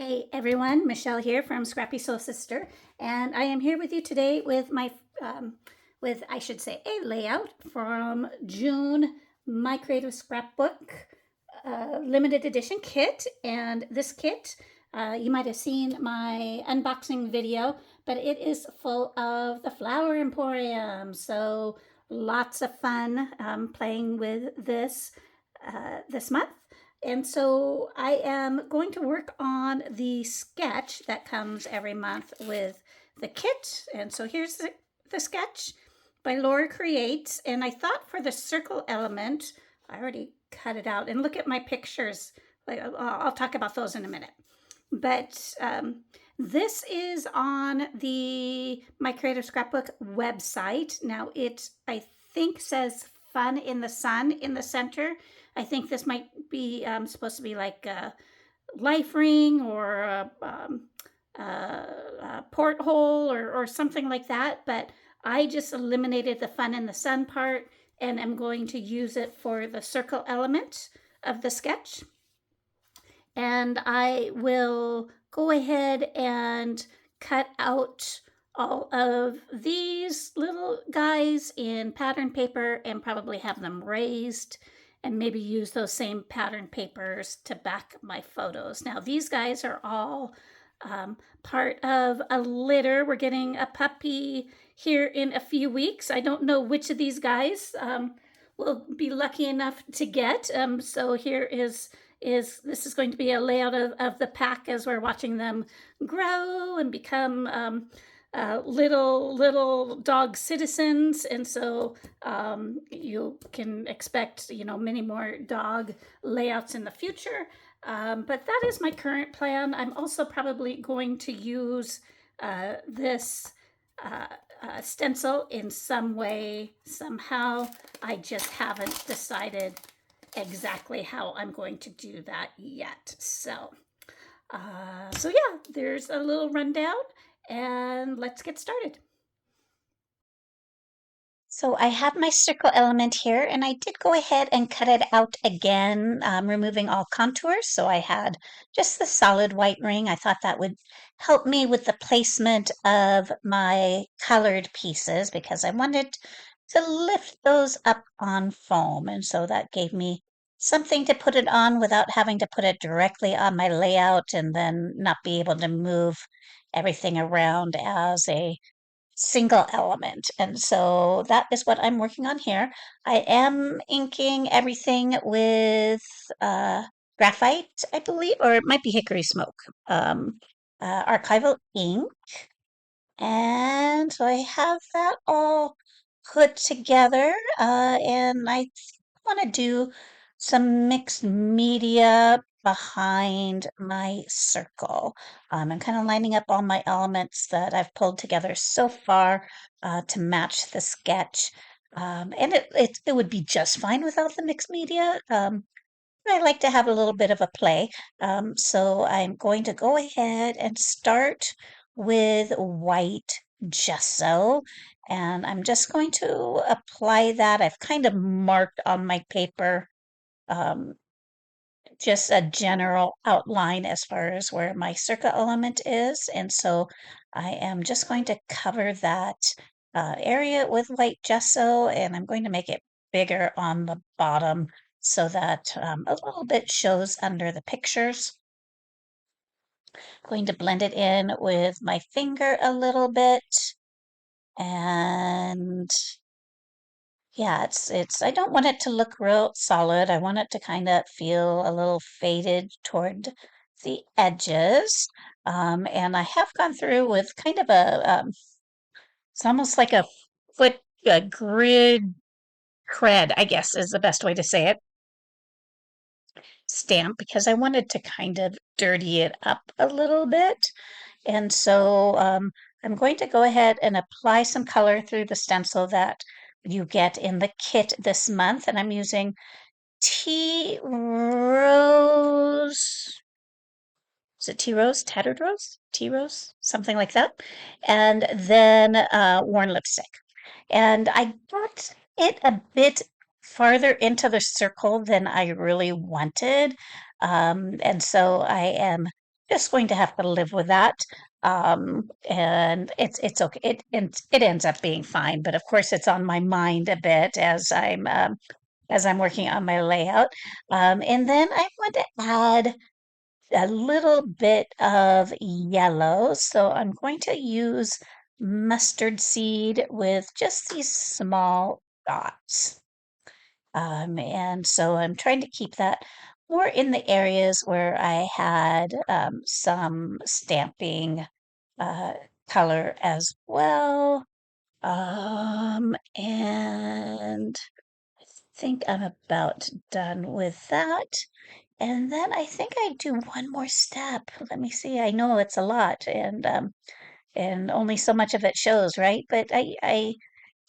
Hey everyone, Michelle here from Scrappy Soul Sister, and I am here with you today with I should say, a layout from June My Creative Scrapbook limited edition kit. And this kit, you might have seen my unboxing video, but it is full of the Flower Emporium. So lots of fun playing with this month. And so I am going to work on the sketch that comes every month with the kit. And so here's the sketch by Laura Creates. And I thought for the circle element, I already cut it out. And look at my pictures. I'll talk about those in a minute. But this is on the My Creative Scrapbook website. Now it, I think, says Fun in the Sun in the center. I think this might be supposed to be like a life ring or a porthole or something like that. But I just eliminated the fun in the sun part and I'm going to use it for the circle element of the sketch. And I will go ahead and cut out all of these little guys in pattern paper and probably have them raised and maybe use those same pattern papers to back my photos. Now these guys are all part of a litter. We're getting a puppy here in a few weeks. I don't know which of these guys will be lucky enough to get. So here is this is going to be a layout of the pack as we're watching them grow and become little dog citizens. And so you can expect, many more dog layouts in the future. But that is my current plan. I'm also probably going to use this stencil in some way, somehow. I just haven't decided exactly how I'm going to do that yet. So yeah, there's a little rundown and let's get started. So I have my circle element here and I did go ahead and cut it out again, removing all contours. So I had just the solid white ring. I thought that would help me with the placement of my colored pieces because I wanted to lift those up on foam. And so that gave me something to put it on without having to put it directly on my layout and then not be able to move everything around as a single element. And so that is what I'm working on here. I am inking everything with graphite, I believe, or it might be hickory smoke, archival ink. And so I have that all put together, and I want to do some mixed media behind my circle. I'm kind of lining up all my elements that I've pulled together so far to match the sketch. And it would be just fine without the mixed media. I like to have a little bit of a play. So I'm going to go ahead and start with white gesso. And I'm just going to apply that. I've kind of marked on my paper um, just a general outline as far as where my circle element is. And so I am just going to cover that area with white gesso and I'm going to make it bigger on the bottom so that a little bit shows under the pictures. Going to blend it in with my finger a little bit. And yeah, it's I don't want it to look real solid. I want it to kind of feel a little faded toward the edges. And I have gone through with kind of it's almost like a foot a grid cred, I guess is the best way to say it, stamp because I wanted to kind of dirty it up a little bit. And so I'm going to go ahead and apply some color through the stencil that you get in the kit this month. And I'm using Tea Rose. Is it Tea Rose? Tattered Rose? Tea Rose? Something like that. And then Worn Lipstick. And I got it a bit farther into the circle than I really wanted. And so I am just going to have to live with that. And it's okay. It ends up being fine, but of course it's on my mind a bit as I'm working on my layout. And then I want to add a little bit of yellow, so I'm going to use mustard seed with just these small dots. And so I'm trying to keep that more in the areas where I had some stamping uh, color as well. And I think I'm about done with that. And then I think I do one more step. Let me see. I know it's a lot, and only so much of it shows, right? But I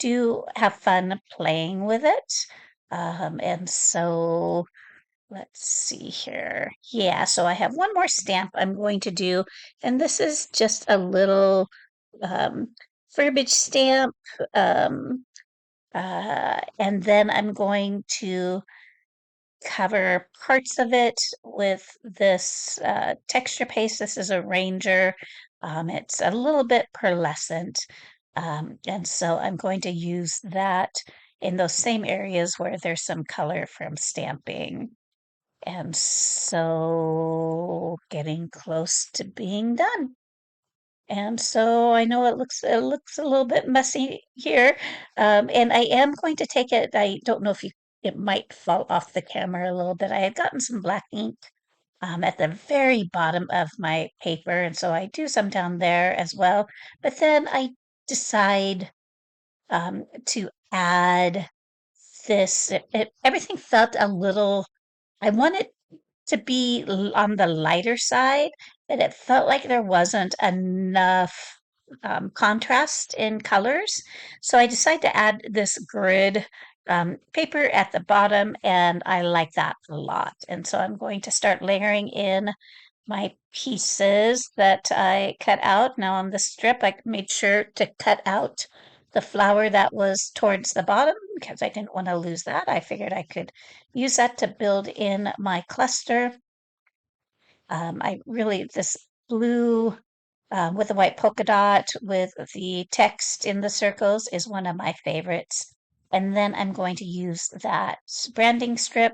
do have fun playing with it. And so let's see here. Yeah, so I have one more stamp I'm going to do, and this is just a little um, verbiage stamp. Um, and then I'm going to cover parts of it with this texture paste. This is a Ranger. It's a little bit pearlescent. And so I'm going to use that in those same areas where there's some color from stamping. And so getting close to being done. And so I know it looks a little bit messy here, and I am going to take it. I don't know if it might fall off the camera a little bit. I had gotten some black ink at the very bottom of my paper, and so I do some down there as well. But then I decide to add this. Everything felt a little. I wanted to be on the lighter side, but it felt like there wasn't enough contrast in colors. So I decided to add this grid paper at the bottom, and I like that a lot. And so I'm going to start layering in my pieces that I cut out. Now on the strip, I made sure to cut out the flower that was towards the bottom because I didn't want to lose that. I figured I could use that to build in my cluster. I really, this blue with the white polka dot with the text in the circles is one of my favorites. And then I'm going to use that branding strip.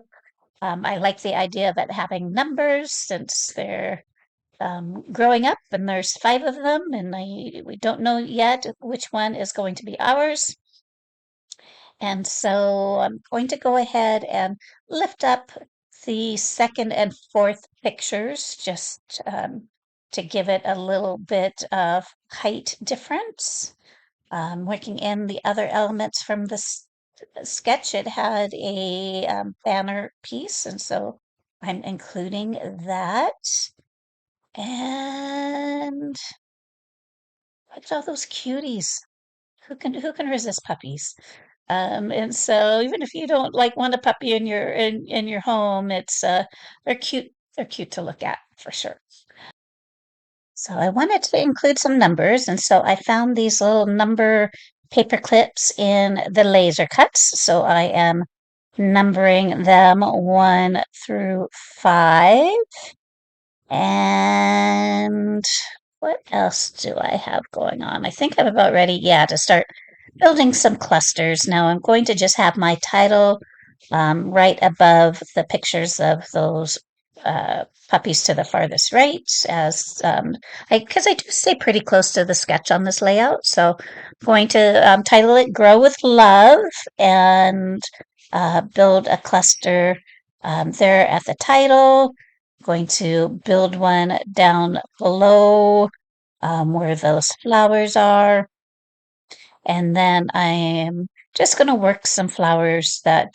I like the idea of it having numbers since they're growing up and there's five of them, and we don't know yet which one is going to be ours. And so I'm going to go ahead and lift up the second and fourth pictures just to give it a little bit of height difference. Working in the other elements from the sketch, it had a banner piece, and so I'm including that. And look at all those cuties. Who can resist puppies? And so even if you don't like want a puppy in your home, it's they're cute. They're cute to look at for sure. So I wanted to include some numbers, and so I found these little number paper clips in the laser cuts. So I am numbering them 1 through 5. And what else do I have going on? I think I'm about ready, yeah, to start building some clusters. Now I'm going to just have my title right above the pictures of those puppies to the farthest right, as because I do stay pretty close to the sketch on this layout. So I'm going to title it "Grow with Love" and build a cluster there at the title. Going to build one down below where those flowers are. And then I am just going to work some flowers that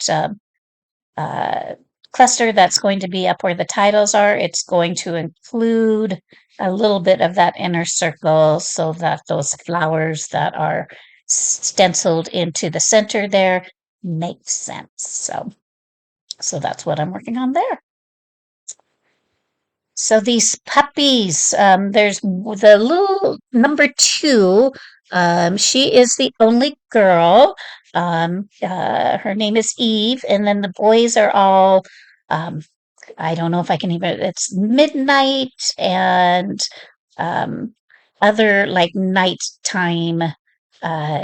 uh, cluster that's going to be up where the titles are. It's going to include a little bit of that inner circle so that those flowers that are stenciled into the center there make sense. So that's what I'm working on there. So these puppies, there's the little number 2. She is the only girl. Her name is Eve, and then the boys are all I don't know if I can even, it's midnight and um, other like nighttime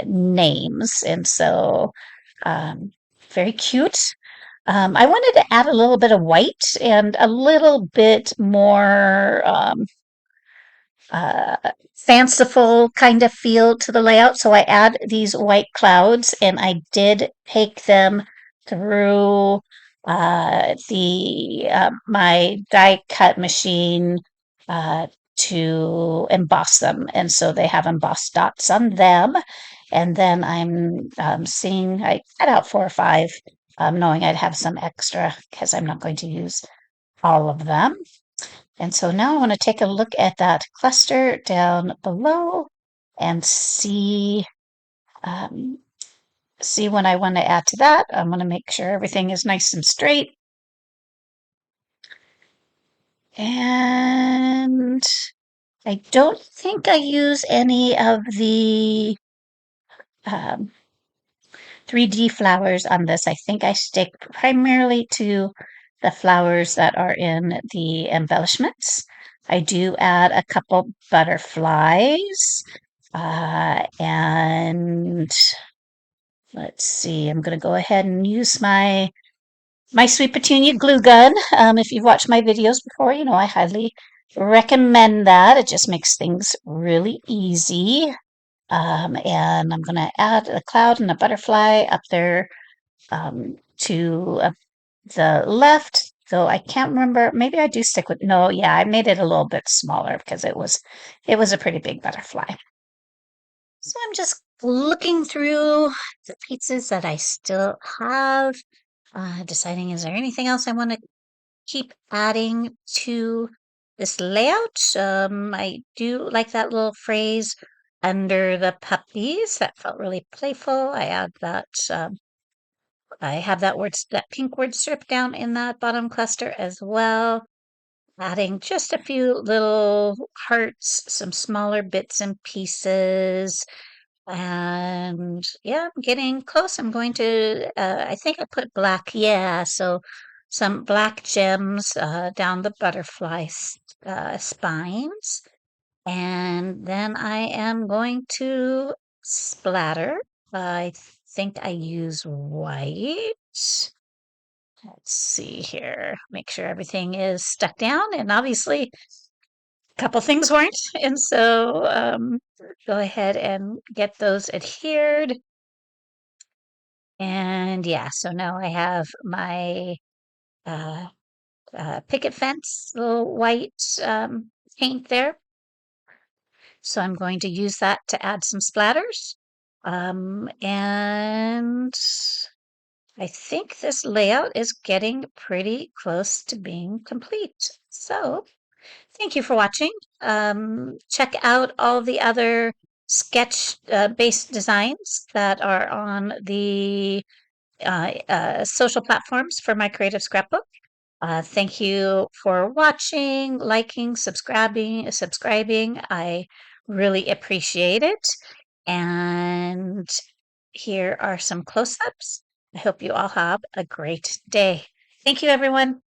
names. And so, um, very cute. I wanted to add a little bit of white and a little bit more uh, fanciful kind of feel to the layout. So I add these white clouds and I did take them through the my die cut machine uh, to emboss them. And so they have embossed dots on them. And then I'm seeing, I cut out 4 or 5, knowing I'd have some extra because I'm not going to use all of them. And so now I want to take a look at that cluster down below and um, see when I want to add to that. I'm going to make sure everything is nice and straight. And I don't think I use any of the um, 3D flowers on this. I think I stick primarily to the flowers that are in the embellishments. I do add a couple butterflies. And let's see, I'm going to go ahead and use my Sweet Petunia glue gun. If you've watched my videos before, you know I highly recommend that. It just makes things really easy. And I'm going to add a cloud and a butterfly up there to the left. So I can't remember. Maybe I do stick with, no, yeah, I made it a little bit smaller because it was a pretty big butterfly. So I'm just looking through the pizzas that I still have, deciding is there anything else I want to keep adding to this layout. I do like that little phrase under the puppies. That felt really playful. I add that. I have that pink word strip down in that bottom cluster as well. Adding just a few little hearts, some smaller bits and pieces. And yeah, I'm getting close. I'm going to, I think I put black, yeah, so some black gems down the butterfly spines. And then I am going to splatter. I think I use white. Let's see here. Make sure everything is stuck down. And obviously, a couple things weren't. And so go ahead and get those adhered. And yeah, so now I have my uh, picket fence, little white paint there. So I'm going to use that to add some splatters. And I think this layout is getting pretty close to being complete. So thank you for watching. Check out all the other sketch based designs that are on the social platforms for My Creative Scrapbook. Thank you for watching, liking, subscribing. I really appreciate it. And here are some close-ups. I hope you all have a great day. Thank you, everyone.